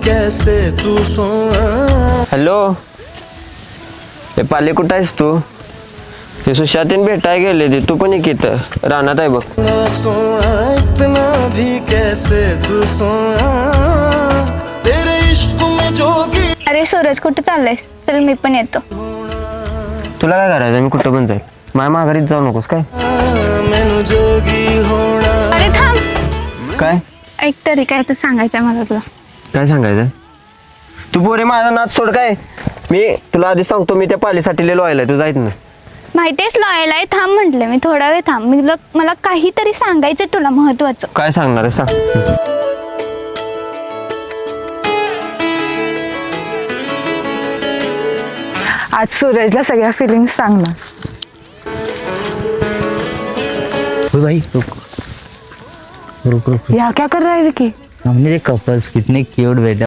कैसे तू सोना। हॅलो, हे पाले कुठं आहेस तू? हे सुशातीन भेटाय गेले ते, तू पण एक इथं रानात आहे बघ. सोना इतना भी कैसे तू सोना, तेरे इश्क में जोगी। अरे सूरज, कुठे चाललायस? चल मी पण येतो. तुला काय करायचं? मी कुठं पण जाईल. माझ्या माघारीच जाऊ नकोस काय? मैनू जोगी होना। अरे थांब, काय ऐक तरी, काय तर सांगायचं मला तुला. काय सांगायचं? तू पोरे माझा नाच सोड काय. मी तुला आधी सांगतो, मी त्या पालीसाठी लिहिलो आहे, तू जायत ना. माहितीच लॉयल आहे. थांब म्हटलं मी, थोडा वेळ थांब. मला काहीतरी सांगायचं तुला महत्वाचं. काय सांगणार आहे सांग. आज सूरजला सगळ्या फिलिंग्स सांगणार. भाई रुक रुक रुक, या क्या कर रहा है विकी? हमने कपल्स कितने क्यूट बेटा.